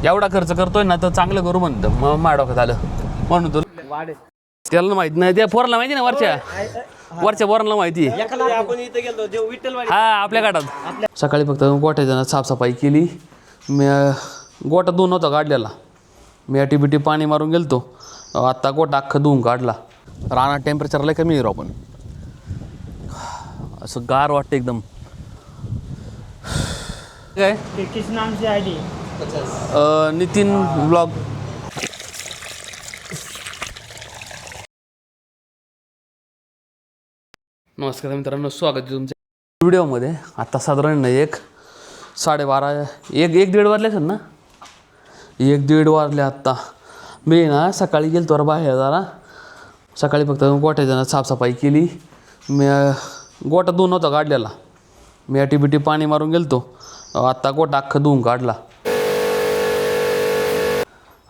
एवढा खर्च करतोय ना तर चांगलं करू म्हणतं. मग माझ्या डोक्यात आलं म्हणून तो त्याला माहित नाही, त्या पोराला माहिती ना, वरच्या पोराला माहिती हा आपल्या गाठात. सकाळी फक्त गोठ्याच्या साफसफाई केली. मी गोठा धुवून नव्हता काढलेला, मी बिटी पाणी मारून गेलतो. आत्ता गोठा अख्खं धुवून काढला. रानात टेम्परेचर लय कमी राव, पण असं गार वाटतं एकदम. काय किस नाम से आईडी? नितीन ब्लॉग. नमस्कार मित्रांनो, स्वागत आहे तुमच्या व्हिडिओमध्ये. आत्ता साधारण 1:12 एक दीड वाजले असेल ना, 1-1:30 वाजले आत्ता. मी ना सकाळी गेलो तर बाहेर जरा. सकाळी फक्त गोठ्याच्या साफसफाई केली. मी गोठा धुवून नव्हता काढलेला, मी बिटी पाणी मारून गेलतो. आत्ता गोठा अख्खं धुवून काढला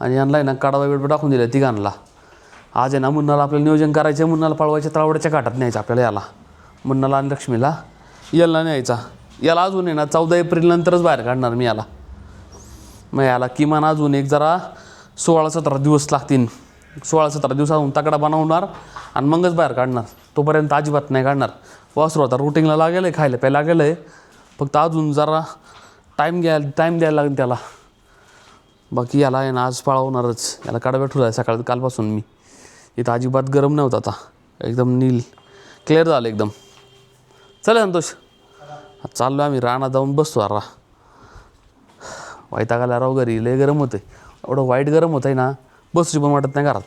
आणि आणलाय ना काढावा वेळ टाकून दिला तिघांना. आज आहे ना मुन्नाला आपल्याला नियोजन करायचं. मुन्नाला पळवायच्या तळवड्याच्या काठात न्यायचं आपल्याला. याला मुन्नाला आणि लक्ष्मीला याला न्यायचा. याला अजून आहे ना 14 एप्रिल नंतरच बाहेर काढणार मी याला. मग याला किमान अजून एक जरा 16-17 दिवस लागतील. 16-17 दिवसाहून तगडा बनवणार आणि मगच बाहेर काढणार. तोपर्यंत अजिबात नाही काढणार. वासरू आता रुटीनला लागेल आहे, खायला प्यायला लागेल आहे. फक्त अजून जरा टाईम द्यायला लागेल त्याला. बाकी याला आहे ना आज पळवणारच. याला काढा ठेवला आहे सकाळ कालपासून मी. इथं अजिबात गरम नव्हतं, आता एकदम नील क्लिअर झालं एकदम. चला संतोष, चाललो आम्ही रानात जाऊन बसतो. अरा वैतागाला राव, घरी लय गरम होतं आहे. एवढं वाईट गरम होतं आहे ना, बसूची पण वाटत नाही घरात.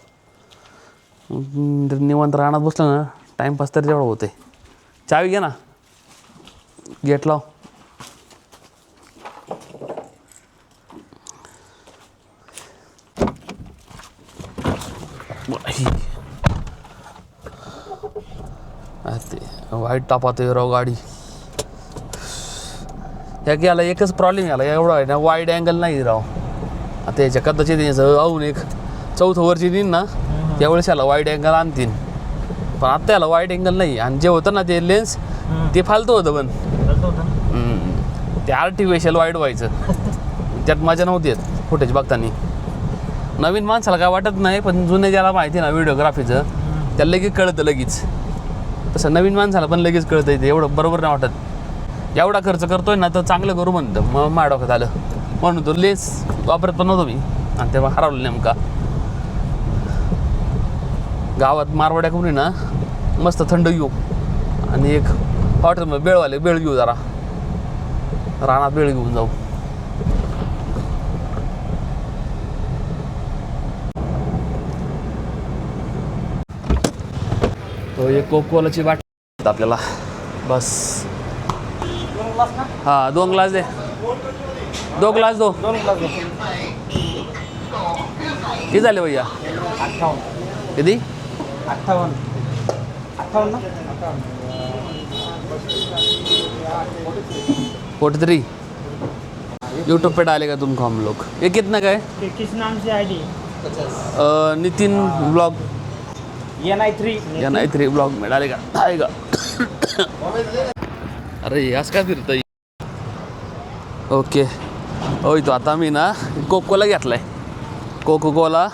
निवांत रानात बसलं ना टाईमपास तर तेवढं होतं आहे. चावी घे ना, गेट लाव. ते वाईट तापातोय राव गाडी. ह्या की याला एकच प्रॉब्लेम याला एवढा आहे ना, वाईड अँगल नाही राव. आता याच्या कदाचित याचं अजून एक 4थं वरची देईन ना, त्यावेळेस याला वाईड अँगल आणतील. पण आत्ता याला वाईड अँगल नाही. आणि जे होतं ना ते लेन्स ते फालतू होतं. पण ते आर्टिफिशियल वाईड व्हायचं, त्यात मजा नव्हती येत फुटेज बघताना. नवीन माणसाला काय वाटत नाही, पण जुने ज्याला माहिती ना व्हिडिओग्राफीचं त्याला लगेच कळतं लगेच. तसं नवीन माणसाला पण लगेच कळतं येते. एवढं बरोबर नाही वाटत. एवढा खर्च करतोय ना तर चांगलं करू म्हणतं. मग माझ्या डोक्यात आलं म्हणून तो लेन्स वापरत पण नव्हतो मी. आणि तेव्हा हरवलं नेमका. गावात मारवाड्या कोणी ना मस्त थंड घेऊ आणि एक हॉटेलमध्ये बेळ घेऊ, जरा रानात बेळ घेऊन जाऊ. तो एक कोकोलाची वाट आपल्याला बस. हा 2 ग्लास दे. 2 ग्लास दो. किती झाले भैया? 58. किती? 58 ना. 43. यूट्यूब पे डालेगा तुमको हम लोग. ये कितना का है? किस नाम से ID? Nitin blog. NI3 blog में डालेगा आएगा. अरे असं काय फिरतंय. ओके होय. तो आता मी ना कोकोला घेतलाय. कोकोला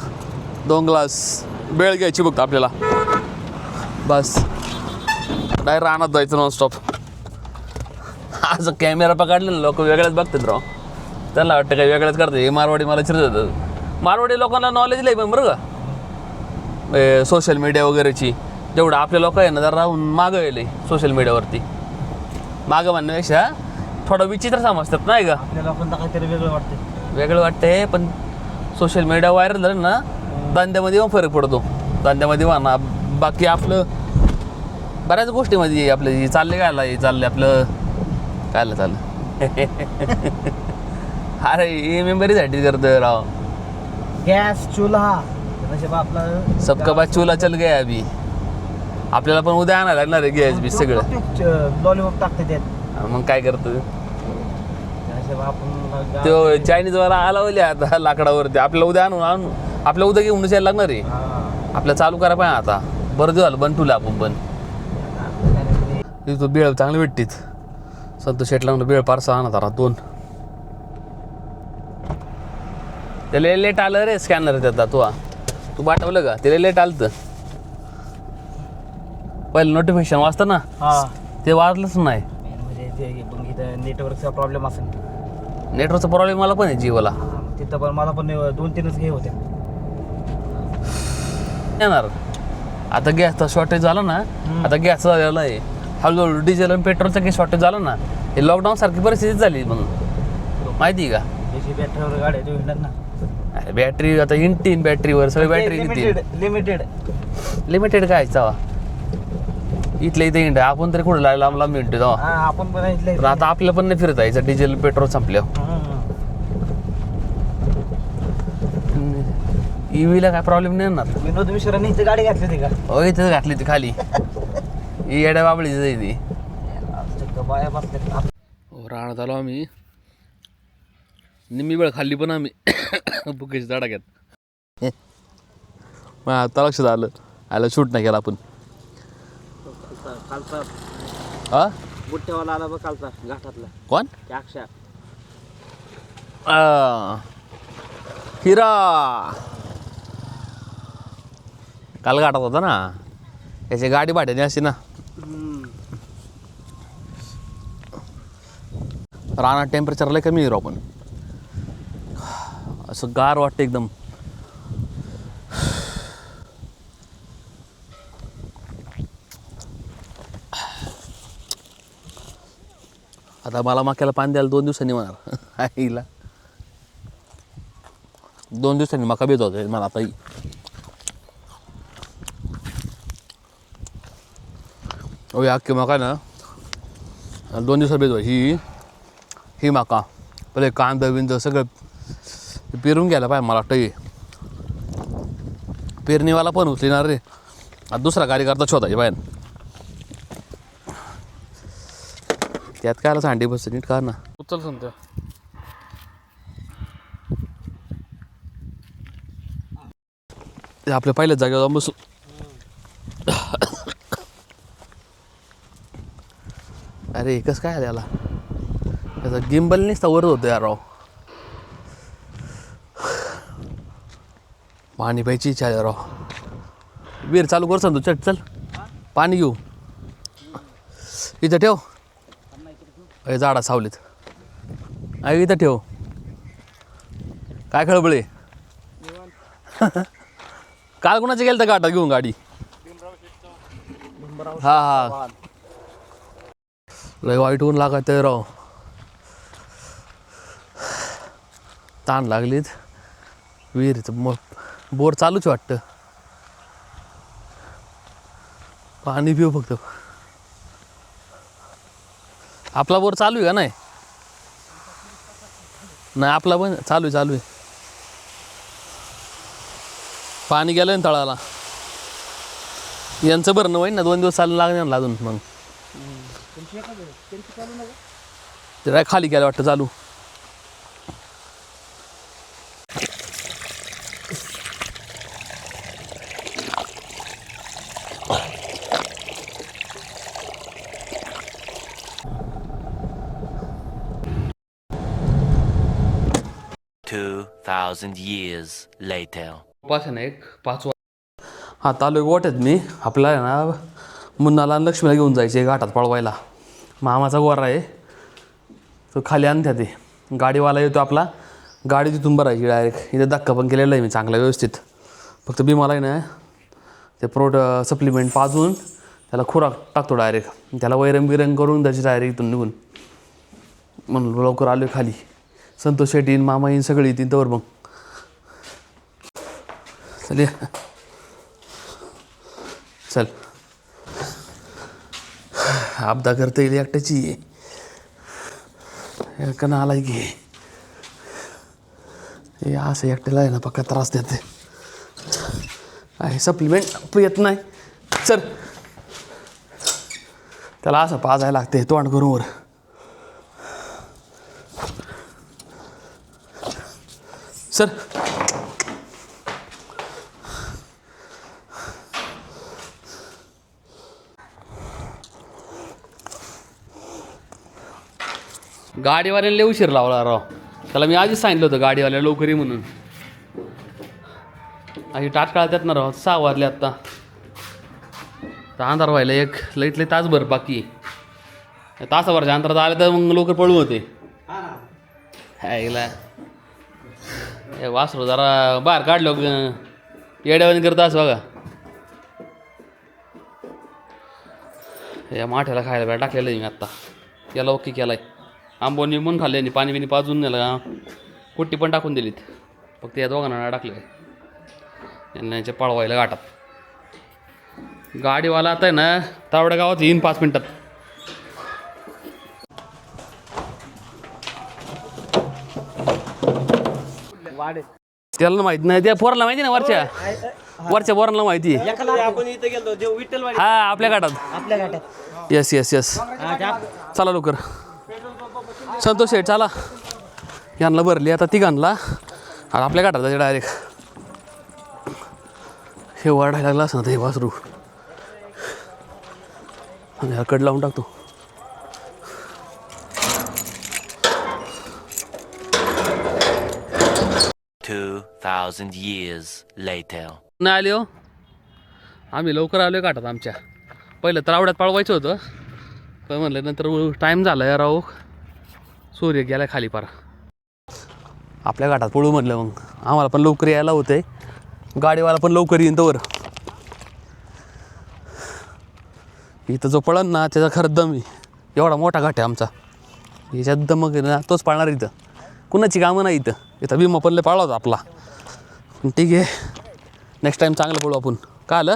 2 ग्लास बेळ घ्यायची बघतो आपल्याला. बस डायरेक्ट रानात जायचं नॉनस्टॉप. असं कॅमेरा पकडले ना लोक वेगळ्याच बघतात राव. त्यांना वाटतं काही वेगळंच करतं. हे मारवाडी मला चिरत. मारवाडी लोकांना नॉलेज नाही पण बरं का, सोशल मीडिया वगैरेची. जेवढं आपल्या लोक आहे ना जरा राहून मागं येईल सोशल मीडियावरती. मागं म्हणण्यापेक्षा थोडं विचित्र समजतात नाही का. आपल्याला पण काहीतरी वेगळं वाटतंय. पण सोशल मीडिया व्हायरल झालं ना, धंद्यामध्ये पण फरक पडतो. धंद्यामध्ये म्हणा, बाकी आपलं बऱ्याच गोष्टीमध्ये आपलं चालले आपलं कायला चाललं. अरे हे मेंबरीसाठी करतोय राव. गॅस चुल्हा आपला सबका बात चुला चल गया अभी. आपल्याला पण उद्या आणायला लागणार आहे गॅस बी सगळं. लॉलीपॉप टाकते त्यात. मग काय करतो तो चायनीजवाला आला होईल आता लाकडावरती. आपल्याला उद्या आणून आपल्याला उद्या घेऊन जायला लागणार आहे. आपल्याला चालू करा पाहिजे आता. बरं झालं बंद ठेवलं आपण. पण तो बेळ चांगली भेटतीच. संतोष शेटला म्हणून बेळ पार्सल आणत आला 2. त्याला लेट आलं रे स्कॅनर त्याचा तू पाठवलं का त्याला लेट आलं तर पहिलं नोटिफिकेशन वाचतं ना हा ते वाचलंच नाही. म्हणजे ते मग इथं नेटवर्कचा प्रॉब्लेम असेल. नेटवर्कचा प्रॉब्लेम मला पण आहे जिओला. तिथं पण मला पण 2-3च हे होते. येणार आता गॅसचा शॉर्टेज झाला ना. आता गॅस झालेला आहे हळूहळू डिझेल आणि पेट्रोलचा काही शॉर्टेज झालं ना हे लॉकडाऊन सारखी परिस्थिती झाली मग माहिती आहे का. त्याची बॅटरीवर गाड्या तू हिंडत ना. अरे बॅटरी आता इंटीन बॅटरीवर सगळी बॅटरी लिमिटेड काय जावा इथल्या इथे इंड आपण तरी कुठं लाम लांब इंटू जावा. आपण पण इथले पण आता आपल्याला पण नाही फिरता यायचं डिझेल पेट्रोल संपल्यावर. ईव्हीला काय प्रॉब्लेम नाही येणार. विनोद मिश्रांनी इथे गाडी घातली होती का? हो इथं घातली ती खाली ही येड्या बाबळीच आहे ती. बाया बसल्या. राहण्यात आलो आम्ही निम्मी वेळ खाल्ली पण आम्ही बुकेची झाडा घेत मग आता लक्षात आलं शूट नाही केला आपण. कालचा हा बुट्ट्यावाला आला बघ कालचा घाटातला कोण अक्षा. हिरा काल गाठात होता ना त्याची गाडी भाड्याने असते ना. रानात टेम्परेचर लय कमी हिरो पण असं गार वाटतं एकदम. आता मला मक्याला पाणी द्यायला 2 दिवसांनी म्हणणार आईला 2 दिवसांनी मका बेत होते मला आता. हो अख्खी मका ना 2 दिवसात बेत व्हायची. ही मका पहिले कांदा बिंद सगळं पेरून घ्यायला पाहिजे मला वाटतं. पेरणीवाला पण उचलिणार रे आता दुसरा कार्यकर्ता शोधायचे बाहेर. त्यात काय सांडी बस नीट का ना उचल सांगतो. आपल्या पहिल्याच जागेवर जाऊन बसू. अरे कसं काय आलं याला त्याचा गिंबल नुसता वरत होतं यार राव. पाणी प्यायची इच्छा आहे राव. वीर चालू कर सांगतो चट चल पाणी घेऊ इथं ठेव. अरे झाडा सावलीत अरे इथं ठेव. काय खळबळे काल कोणाचं गेलं तर गाठात घेऊन गाडी. हा लय वाईट ऊन लागत आहे राव. ताण लागलीत विहिरीचं मग बोर चालूच वाटतं. पाणी पिऊ फक्त. आपला बोर चालू आहे का नाही आपला पण चालू आहे. पाणी गेलं ना तळाला यांचं भरणं होईन ना 2 दिवस चालू लागणार अजून. मग ते काय खाली गेलं वाटतं चालू. years later. ना एक 5 हा तालुक गोट्यात मी आपला आहे ना मुन्नाला आणि लक्ष्मीला घेऊन जायचे घाटात पळवायला. मामाचा गोरा आहे तो खाली आणत्या ते गाडीवाला येतो आपला. गाडी तिथून भरायची डायरेक्ट. इथे धक्का पण केलेला आहे मी चांगला व्यवस्थित. फक्त मला आहे ना ते सप्लिमेंट पाजून त्याला खुराक टाकतो डायरेक्ट. त्याला वैरंग करून त्याची डायरेक्ट इथून निघून म्हणून लवकर आलो खाली. संतोष शेट्टी मामा येईन सगळी येतील तर मग चल चल. आपदा करता येईल एकट्याची कना आलाय की हे असं एकट्याला आहे ना पक्का त्रास देते. आहे सप्लिमेंट येत नाही सर. त्याला असं पाजायला लागते तोंड करून वर. सर गाडीवाल्याला लय उशीर लावला राव. त्याला मी आधीच सांगितलं होतं गाडीवाल्याला लवकर ये म्हणून. आणि टाटकाळा त्यात ना राहत 6 वाजले आत्ता. तर अंधार व्हायला एक लईतले तासभर बाकी. तासाभरच्या अंतरात आले तर मग लवकर पळू होते. हे वासरू जरा बाहेर काढलो येड्यावानी करत असं बघा. या माठ्याला खायला वेळ टाकलेलं आहे मी आत्ता. याला ओके केला आहे. आंबोनी म्हणून खाल्ले आणि पाणी बिणी पाजून नेलं. कुट्टी पण टाकून दिलीत. फक्त या दोघांना टाकले यांना याच्या पळवायला गाठात. गाडीवाला आता आहे ना तावड्या गावात येईन 5 मिनटात. वाढ त्याला माहिती नाही त्या पोराला माहिती ना वरच्या पोरांना माहिती. आपण इथं गेलो देव विठ्ठलवाडी हा आपल्या गाठात. आपल्या गाठ्यात. येस येस येस चला लवकर. संतोष शेठ चला. यांना भरली आता तिघांना आणि आपल्या गाठात जायचं डायरेक्ट. हे वाढायला लागला असं ना हे वासरू. आणि हा कड लावून टाकतो. $2,000 years later. नाही आले हो. आम्ही लवकर आलो गाठात आमच्या. पहिलं तर आवड्यात पळवायचं होतं पण म्हणलं नंतर टाईम झाला यार राहू. सूर्य गेला खाली पार. आपल्या गाठात पळू म्हटलं मग आम्हाला पण लवकर यायला होते. गाडीवाला पण लवकर येईन तोवर. इथं जो पळन ना त्याचा खरं दम आहे. एवढा मोठा घाट आहे आमचा. याच्यात दमक आहे ना तोच पाळणार इथं. कुणाची कामं नाही इथं. इथं भीमा पल्ले पाळला होता आपला. ठीक आहे नेक्स्ट टाईम चांगलं पळू आपण. का आलं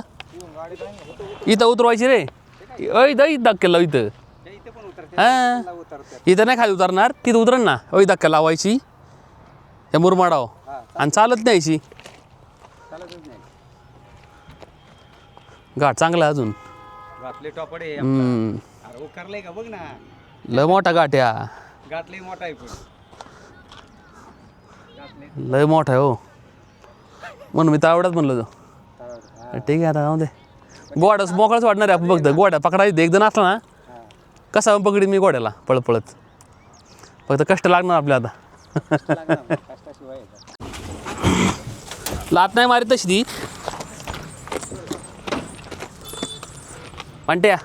इथं उतरवायची रे. इथं धक्का लाव इथं. हां इथं नाही खाली उतरणार तिथं उतरण ना. धक्का लावायची त्या मुरमाडाव आणि चालत न्यायची. घाट चांगला अजून. लय मोठा घाट या. लय मोठा आहे हो. म्हणून मी तर आवडत म्हणलो तो. ठीक आहे आता जाऊ दे. गोड्याच मोकळाच वाटणार आहे आपण. फक्त गोड्या पकडायचं एक जण असला ना कसा पकडीन मी गोड्याला पळत पळत. फक्त कष्ट लागणार आपल्या आता. लात नाही मारित तशी ती. म्हणत्या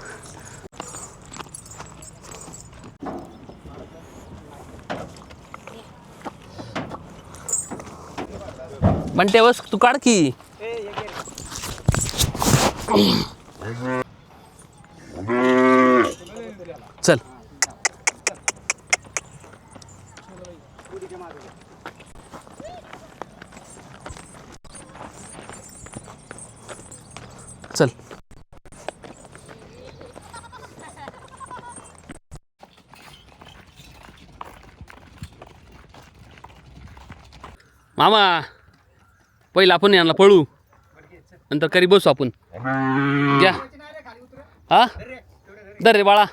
म्हणते बस तू काढ की. चल चल मामा. पहिलं आपण यांना पळू नंतर करी बसू आपण. घ्या हा दर रे बाळा.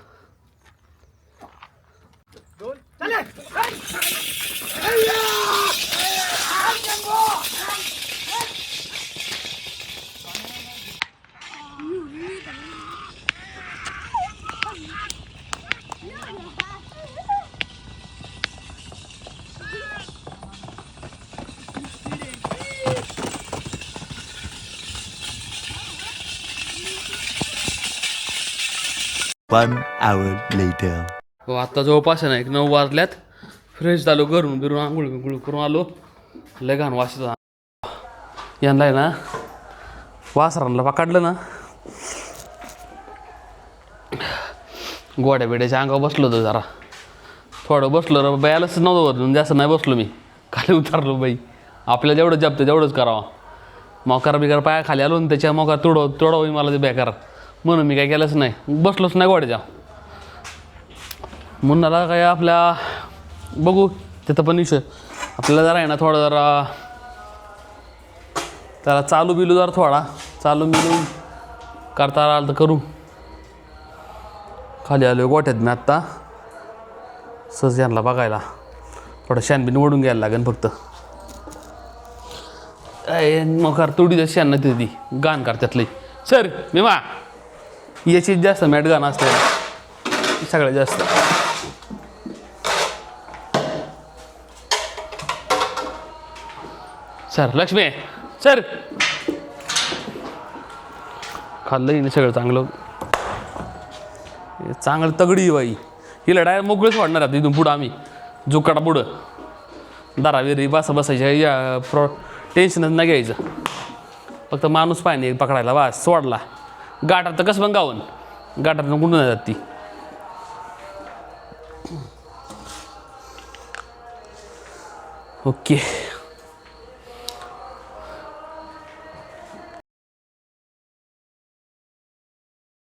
One hour later. हो आत्ता जवळपास आहे ना 9 वाजल्यात. फ्रेश झालो घरून बिरून आंघोळ बिंघोळ करून आलो. लय घाण वास येतो. यांना आहे ना वासरांना पकडलं ना गोड्या बिड्याच्या अंगावर बसलो होतो जरा. थोडं बसलो रे बायालाच नव्हतं वरून जास्त नाही बसलो मी. खाली उतरलो बाई. आपल्याला जेवढं जपतं तेवढंच करावं. मोकार बिकार पाया खाली आलो ना त्याच्या मोकार तोडावं मला ते बेकार. म्हणून मी काय केलंच नाही. बसलोच नाही गोड्याच्या. मुन्नाला काय आपल्या बघू तिथं पण विषय आपल्याला जरा आहे ना थोडं जरा त्याला चालू बिलू जरा थोडा चालू बिलू करता आलं तर करू. खाली आलो गोठ्यात मी आत्ता. सहज यांना बघायला थोडं शानबिन ओढून घ्यायला लागेल फक्त. मग तुडीचं शान नाही ती गाण करतात लई. सर मी मा याची जास्त मॅट गाणं असते सगळ्यात जास्त. सर लक्ष्मी सर खाल्लं हिने सगळं चांगलं. चांगलं तगडी आहे बाई. हिला डायरेक्ट मोकळीच वाढणार आहे इथून पुढं आम्ही. जुकाडा पुढं दाराविरी बसायच्या या टेन्शनच नाही घ्यायचं. फक्त माणूस पाहिजे पकडायला बस सोडला. गाठात तर कसं पण गावन गाठात कुठून नाही जात ती. ओके